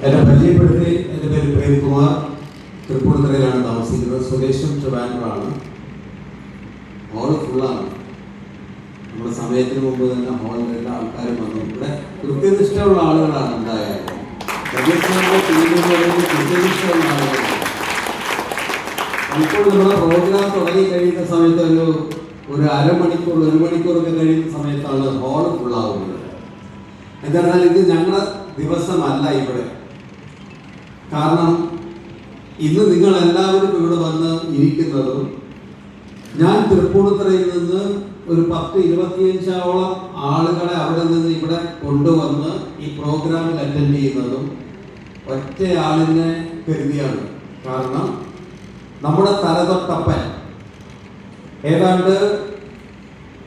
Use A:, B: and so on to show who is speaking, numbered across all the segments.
A: എന്നെ പരിചയപ്പെടുത്തി. എൻ്റെ പേര് പ്രേംകുമാർ. തൃപ്പൂണിത്തുറയിലാണ് താമസിക്കുന്നത്. സ്വദേശം ട്രിവാൻഡ്രമാണ്. ഹോള് ഫുള്ളാണ്. നമ്മുടെ സമയത്തിന് മുമ്പ് തന്നെ ഹോളിലുള്ള ആൾക്കാരും വന്നു. ഇവിടെ കൃത്യനിഷ്ഠയുള്ള ആളുകളാണ്. എന്തായാലും കൃത്യനിഷ്ഠയുള്ള ആളുകളാണ്. ഇപ്പോൾ നമ്മുടെ പ്രോഗ്രാം തുടങ്ങി കഴിയുന്ന സമയത്ത് ഒരു അരമണിക്കൂർ 1 മണിക്കൂറൊക്കെ കഴിയുന്ന സമയത്താണ് ഹോള് ഫുള്ളാവുന്നത്. എന്താ പറഞ്ഞാൽ ഇത് ഞങ്ങളുടെ ദിവസമല്ല ഇവിടെ. കാരണം ഇന്ന് നിങ്ങൾ എല്ലാവരും ഇവിടെ വന്ന് ഇരിക്കുന്നതും ഞാൻ തൃപ്പൂണിത്തുറയിൽ നിന്ന് ഒരു 10-25ഓളം ആളുകളെ അവിടെ നിന്ന് ഇവിടെ കൊണ്ടുവന്ന് ഈ പ്രോഗ്രാമിൽ അറ്റൻഡ് ചെയ്യുന്നതും ഒറ്റയാളിനെ കരുതിയാണ്. കാരണം നമ്മുടെ തലതൊട്ടപ്പൻ ഏതാണ്ട്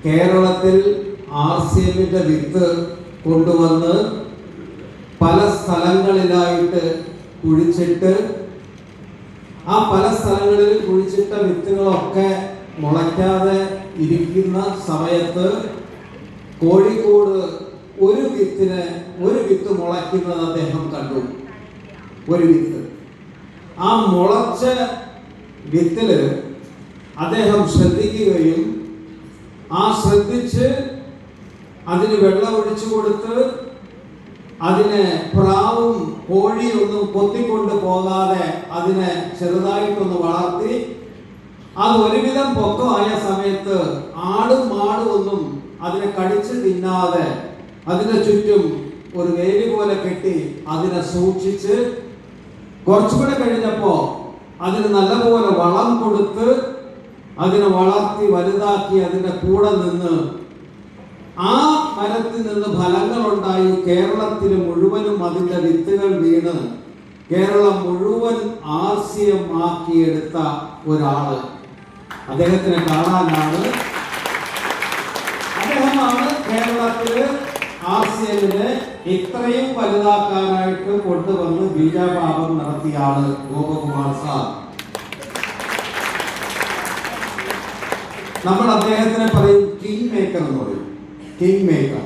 A: കേരളത്തിൽ RCMന്റെ വിത്ത് കൊണ്ടുവന്ന് പല സ്ഥലങ്ങളിലായിട്ട് കുഴിച്ചിട്ട് ആ പല സ്ഥലങ്ങളിൽ കുഴിച്ചിട്ട വിത്തുകളൊക്കെ മുളയ്ക്കാതെ ഇരിക്കുന്ന സമയത്ത് കോഴിക്കോട് ഒരു വിത്ത് മുളയ്ക്കുന്നത് അദ്ദേഹം കണ്ടു. ഒരു വിത്ത്. ആ മുളച്ച വിത്തില് അദ്ദേഹം ശ്രദ്ധിക്കുകയും ശ്രദ്ധിച്ച് അതിന് വെള്ളം ഒഴിച്ചു കൊടുത്ത് അതിനെ പ്രാവും കോഴിയൊന്നും കൊത്തിക്കൊണ്ട് പോകാതെ അതിനെ ചെറുതായിട്ടൊന്ന് വളർത്തി അത് ഒരുവിധം പൊക്കമായ സമയത്ത് ആടും മാടും ഒന്നും അതിനെ കടിച്ച് തിന്നാതെ അതിനെ ചുറ്റും ഒരു വേലി പോലെ കെട്ടി അതിനെ സൂക്ഷിച്ച് കുറച്ചുകൂടെ കഴിഞ്ഞപ്പോ അതിന് നല്ലപോലെ വളം കൊടുത്ത് അതിനെ വളർത്തി വലുതാക്കി അതിന്റെ കൂടെ നിന്ന് ആ മരത്തിൽ നിന്ന് ഫലങ്ങളുണ്ടായി കേരളത്തിൽ മുഴുവനും അതിന്റെ വിത്തുകൾ വീണ് കേരളം മുഴുവൻ RCM ആക്കിയെടുത്ത ഒരാള്. അദ്ദേഹത്തിനെ കാണാനാണ്. അദ്ദേഹമാണ് കേരളത്തില് RCMനെ ഇത്രയും വലുതാക്കാനായിട്ട് കൊണ്ടുവന്ന് ബീജാപാപം നടത്തിയ ആള് ഗോപകുമാർ സാർ. നമ്മൾ അദ്ദേഹത്തിനെ പറയും കിങ് മേക്കർ എന്ന് പറയും. King maker.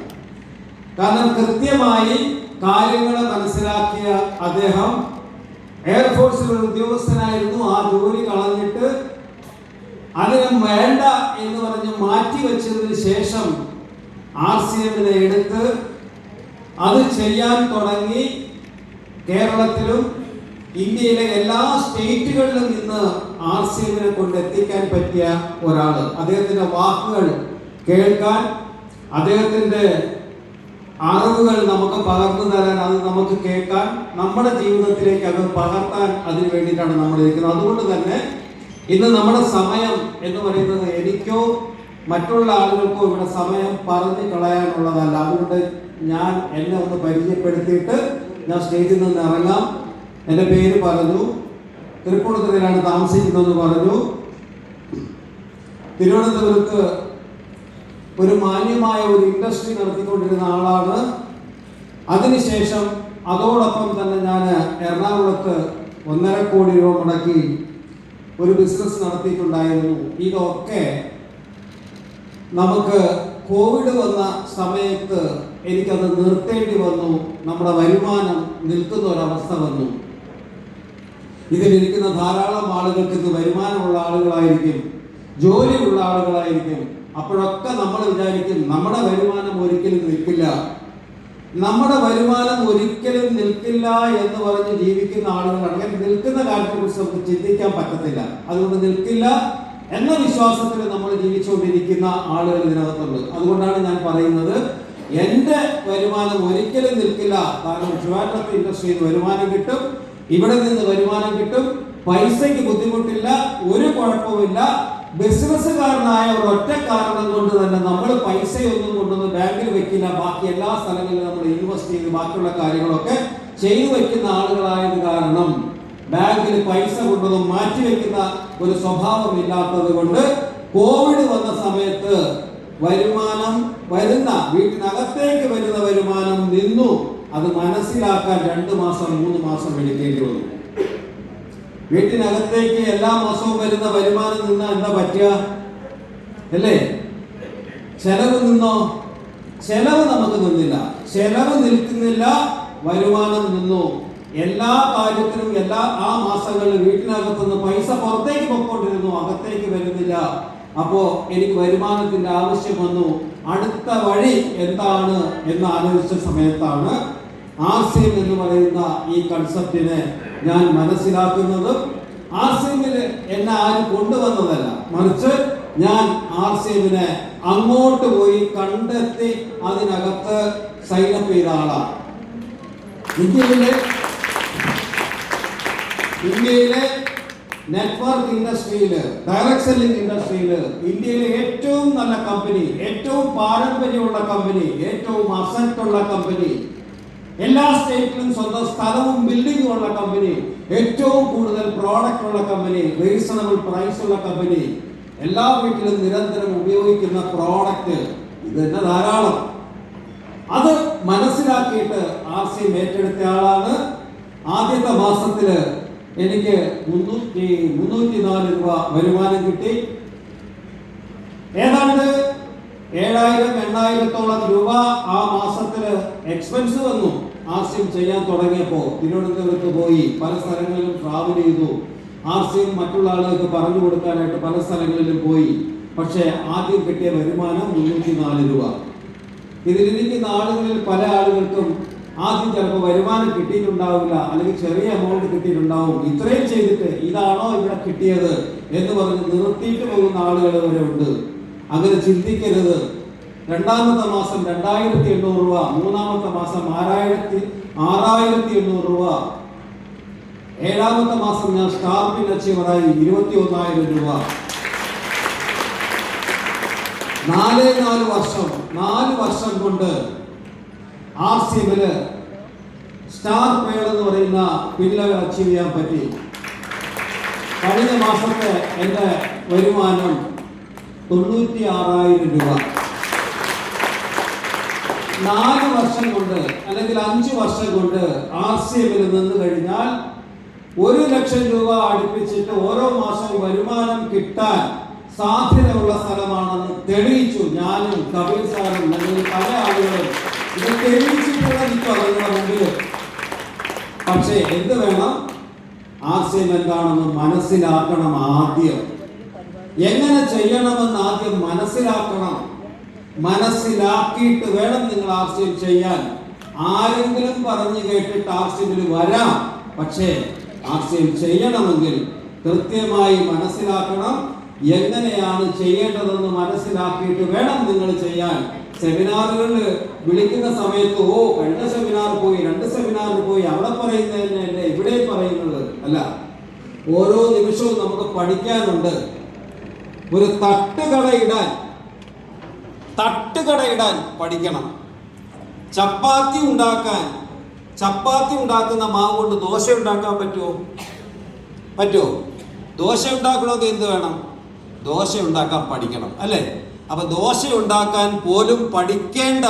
A: കാരണം കൃത്യമായി കാര്യങ്ങൾ മനസ്സിലാക്കിയ അദ്ദേഹം എയർഫോഴ്സിൽ ഒരു ഉദ്യോഗസ്ഥനായിരുന്നു. ആ ജോലി കളഞ്ഞിട്ട് അതിന് വേണ്ട എന്ന് പറഞ്ഞ് മാറ്റി വെച്ചതിന് ശേഷം RCMനെ എടുത്ത് അത് ചെയ്യാൻ തുടങ്ങി. കേരളത്തിലും ഇന്ത്യയിലെ എല്ലാ സ്റ്റേറ്റുകളിലും നിന്ന് RCMനെ കൊണ്ട് എത്തിക്കാൻ പറ്റിയ ഒരാള്. അദ്ദേഹത്തിന്റെ വാക്കുകൾ കേൾക്കാൻ, അദ്ദേഹത്തിന്റെ അറിവുകൾ നമുക്ക് പകർന്നു തരാൻ, അത് നമുക്ക് കേൾക്കാൻ, നമ്മുടെ ജീവിതത്തിലേക്ക് അത് പകർത്താൻ അതിന് വേണ്ടിയിട്ടാണ് നമ്മൾ ഇരിക്കുന്നത്. അതുകൊണ്ട് തന്നെ ഇന്ന് നമ്മുടെ സമയം എന്ന് പറയുന്നത് എനിക്കോ മറ്റുള്ള ആളുകൾക്കോ ഇവിടെ സമയം പറഞ്ഞു കളയാനുള്ളതല്ല. അതുകൊണ്ട് ഞാൻ എന്നെ ഒന്ന് പരിചയപ്പെടുത്തിയിട്ട് ഞാൻ സ്റ്റേജിൽ നിന്ന് ഇറങ്ങാം. എൻ്റെ പേര് പറഞ്ഞു, തൃപ്പൂണിത്തുറയിലാണ് താമസിക്കുന്നതെന്ന് പറഞ്ഞു. തിരുവനന്തപുരത്ത് ഒരു മാന്യമായ ഒരു ഇൻഡസ്ട്രി നടത്തിക്കൊണ്ടിരുന്ന ആളാണ്. അതിനുശേഷം അതോടൊപ്പം തന്നെ ഞാൻ എറണാകുളത്ത് 1.5 കോടി രൂപ മുടക്കി ഒരു ബിസിനസ് നടത്തിയിട്ടുണ്ടായിരുന്നു. ഇതൊക്കെ നമുക്ക് കോവിഡ് വന്ന സമയത്ത് എനിക്കത് നിർത്തേണ്ടി വന്നു. നമ്മുടെ വരുമാനം നിൽക്കുന്ന ഒരവസ്ഥ വന്നു. ഇതിലിരിക്കുന്ന ധാരാളം ആളുകൾക്ക് ഇത് വരുമാനമുള്ള ആളുകളായിരിക്കും, ജോലിയുള്ള ആളുകളായിരിക്കും. അപ്പോഴൊക്കെ നമ്മൾ വിചാരിക്കും നമ്മുടെ വരുമാനം ഒരിക്കലും നിൽക്കില്ല, നമ്മുടെ വരുമാനം ഒരിക്കലും നിൽക്കില്ല എന്ന് പറഞ്ഞ് ജീവിക്കുന്ന ആളുകളാണ്. അങ്ങനെ നിൽക്കുന്ന കാര്യത്തെക്കുറിച്ച് നമുക്ക് ചിന്തിക്കാൻ പറ്റത്തില്ല. അതുകൊണ്ട് നിൽക്കില്ല എന്ന വിശ്വാസത്തിൽ നമ്മൾ ജീവിച്ചുകൊണ്ടിരിക്കുന്ന ആളുകൾ ഇതിനകത്തുണ്ട്. അതുകൊണ്ടാണ് ഞാൻ പറയുന്നത് എൻ്റെ വരുമാനം ഒരിക്കലും നിൽക്കില്ല. കാരണം ട്രിവാൻഡ്രം ഇൻഡസ്ട്രിയിൽ നിന്ന് വരുമാനം കിട്ടും, ഇവിടെ നിന്ന് വരുമാനം കിട്ടും, പൈസയ്ക്ക് ബുദ്ധിമുട്ടില്ല, ഒരു കുഴപ്പമില്ല. ബിസിനസ്സുകാരനായ ഒരൊറ്റ കാരണം കൊണ്ട് തന്നെ നമ്മൾ പൈസയൊന്നും കൊണ്ടൊന്നും ബാങ്കിൽ വെക്കില്ല. ബാക്കി എല്ലാ സ്ഥലങ്ങളിലും നമ്മൾ ഇൻവെസ്റ്റ് ചെയ്ത് ബാക്കിയുള്ള കാര്യങ്ങളൊക്കെ ചെയ്തു വെക്കുന്ന ആളുകളായത് കാരണം ബാങ്കിൽ പൈസ കൊണ്ടൊന്നും മാറ്റി വെക്കുന്ന ഒരു സ്വഭാവം ഇല്ലാത്തത് കൊണ്ട് കോവിഡ് വന്ന സമയത്ത് വരുമാനം വീട്ടിനകത്തേക്ക് വരുന്ന വരുമാനം നിന്നു. അത് മനസ്സിലാക്കാൻ 2 മാസം 3 മാസം എടുക്കേണ്ടി വന്നു. വീട്ടിനകത്തേക്ക് എല്ലാ മാസവും വരുന്ന വരുമാനം നിന്നാ എന്താ പറ്റുക അല്ലേ? ചെലവ് നിന്നോ? ചെലവ് നമുക്ക് നിന്നില്ല, ചെലവ് നിൽക്കുന്നില്ല, വരുമാനം നിന്നു. എല്ലാ കാര്യത്തിനും ആ മാസങ്ങളിൽ വീട്ടിനകത്തുനിന്ന് പൈസ പുറത്തേക്ക് പൊയ്ക്കൊണ്ടിരുന്നു, അകത്തേക്ക് വരുന്നില്ല. അപ്പോ എനിക്ക് വരുമാനത്തിന്റെ ആവശ്യം വന്നു. അടുത്ത വഴി എന്താണ് എന്ന് ആലോചിച്ച സമയത്താണ് RCM എന്ന് പറയുന്ന ഈ കൺസെപ്റ്റിനെ ഞാൻ മനസ്സിലാക്കുന്നത്. RCMൽ എന്നെ ആരും കൊണ്ടുവന്നതല്ല, മറിച്ച് ഞാൻ RCMനെ അങ്ങോട്ട് പോയി കണ്ടെത്തി അതിനകത്ത് സൈനപ്പ് ചെയ്ത ആളാണ്. ഇന്ത്യയിലെ നെറ്റ്വർക്ക് ഇൻഡസ്ട്രിയില്, ഡയറക്ട് സെല്ലിംഗ് ഇൻഡസ്ട്രിയില് ഇന്ത്യയിലെ ഏറ്റവും നല്ല കമ്പനി, ഏറ്റവും പാരമ്പര്യമുള്ള കമ്പനി, ഏറ്റവും അസറ്റുള്ള കമ്പനി, എല്ലാ സ്റ്റേറ്റിലും സ്വന്തം സ്ഥലവും ബിൽഡിംഗും ഉള്ള കമ്പനി, ഏറ്റവും കൂടുതൽ പ്രോഡക്റ്റ് ഉള്ള കമ്പനി, റീസണബിൾ പ്രൈസ് ഉള്ള കമ്പനി, എല്ലാ വീട്ടിലും നിരന്തരം ഉപയോഗിക്കുന്ന പ്രോഡക്റ്റ്, ഇത് തന്നെ ധാരാളം. അത് മനസ്സിലാക്കിയിട്ട് RCM ഏറ്റെടുത്ത ആളാണ്. ആദ്യത്തെ മാസത്തില് എനിക്ക് 304 രൂപ വരുമാനം കിട്ടി. ഏതാണ്ട് 7,000-8,000-ഓളം രൂപ ആ മാസത്തില് എക്സ്പെൻസ് വന്നു. RCM ചെയ്യാൻ തുടങ്ങിയപ്പോ തിരുവനന്തപുരത്ത് പോയി പല സ്ഥലങ്ങളിലും ട്രാവൽ ചെയ്തു. RCM മറ്റുള്ള ആളുകൾക്ക് പറഞ്ഞു കൊടുക്കാനായിട്ട് പല സ്ഥലങ്ങളിലും പോയി. പക്ഷേ ആദ്യം കിട്ടിയ വരുമാനം 304 രൂപ. ഇതിലിരിക്കുന്ന ആളുകളിൽ പല ആളുകൾക്കും ആദ്യം ചിലപ്പോൾ വരുമാനം കിട്ടിയിട്ടുണ്ടാവില്ല, അല്ലെങ്കിൽ ചെറിയ എമൗണ്ട് കിട്ടിയിട്ടുണ്ടാവും. ഇത്രയും ചെയ്തിട്ട് ഇതാണോ ഇവിടെ കിട്ടിയത് എന്ന് പറഞ്ഞ് നിർത്തിയിട്ട് പോകുന്ന ആളുകൾ വരെ ഉണ്ട്. അങ്ങനെ ചിന്തിക്കരുത്. രണ്ടാമത്തെ മാസം 2,800 രൂപ, മൂന്നാമത്തെ മാസം 6,800 രൂപ, ഏഴാമത്തെ മാസം ഞാൻ സ്റ്റാർപ്പിംഗ് അച്ചീവറായി 21,000 രൂപ. 4 വർഷം കൊണ്ട് RCMല് സ്റ്റാർ പേൾ എന്ന് പറയുന്ന പിൻലെവൽ അച്ചീവ് ചെയ്യാൻ പറ്റി. കഴിഞ്ഞ മാസത്തെ എൻ്റെ വരുമാനം 96,000 രൂപ. 4 വർഷം കൊണ്ട് അല്ലെങ്കിൽ 5 വർഷം കൊണ്ട് RCMൽ നിന്ന് കഴിഞ്ഞാൽ 1 ലക്ഷം രൂപ അടുപ്പിച്ചിട്ട് ഓരോ മാസവും വരുമാനം കിട്ടാൻ സാധ്യതയുള്ള സ്ഥലമാണെന്ന് തെളിയിച്ചു. ഞാനും കപിൽ സാറും അല്ലെങ്കിൽ പല ആളുകളും ഇത് തെളിയിച്ചിട്ടുള്ള നിങ്ങളുടെ മുമ്പിൽ. പക്ഷേ എന്ത് വേണം? RCM എന്താണെന്ന് മനസ്സിലാക്കണം. ആദ്യം എങ്ങനെ ചെയ്യണമെന്ന് ആദ്യം മനസ്സിലാക്കണം. മനസ്സിലാക്കിയിട്ട് വേണം നിങ്ങൾ RCM ചെയ്യാൻ. ആരെങ്കിലും പറഞ്ഞു കേട്ടിട്ട് RCMൽ വരാം, പക്ഷേ RCM ചെയ്യണമെങ്കിൽ കൃത്യമായി മനസ്സിലാക്കണം. എങ്ങനെയാണ് ചെയ്യേണ്ടതെന്ന് മനസ്സിലാക്കിയിട്ട് വേണം നിങ്ങൾ ചെയ്യാൻ. സെമിനാറുകളിൽ വിളിക്കുന്ന സമയത്ത് കഴിഞ്ഞ സെമിനാർ പോയി, 2 സെമിനാറിൽ പോയി, അവിടെ പറയുന്നതന്നെ ഇവിടെ പറയുന്നത് അല്ല. ഓരോ നിമിഷവും നമുക്ക് പഠിക്കാനുണ്ട്. ഒരു തട്ടുകടയിടാൻ പഠിക്കണം. ചപ്പാത്തി ഉണ്ടാക്കുന്ന മാവ് കൊണ്ട് ദോശ ഉണ്ടാക്കാൻ പറ്റുമോ? ദോശ ഉണ്ടാക്കണമെങ്കിൽ എന്ത് വേണം? ദോശ ഉണ്ടാക്കാൻ പഠിക്കണം, അല്ലേ? അപ്പൊ ദോശ ഉണ്ടാക്കാൻ പോലും പഠിക്കേണ്ട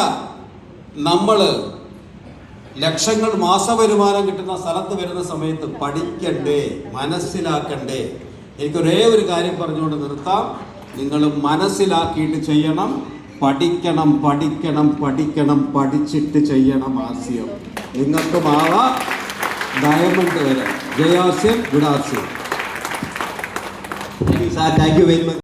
A: നമ്മള് ലക്ഷങ്ങൾ മാസവരുമാനം കിട്ടുന്ന സ്ഥലത്ത് വരുന്ന സമയത്ത് പഠിക്കണ്ടേ, മനസ്സിലാക്കണ്ടേ? എനിക്കൊരേ ഒരു കാര്യം പറഞ്ഞുകൊണ്ട് നിർത്താം. നിങ്ങൾ മനസ്സിലാക്കിയിട്ട് ചെയ്യണം. പഠിക്കണം, പഠിച്ചിട്ട് ചെയ്യണം. RCM നിങ്ങൾക്കും ആവാം ഡയമണ്ട് വരെ. Jaya RCM, good RCM.
B: Thank you very much.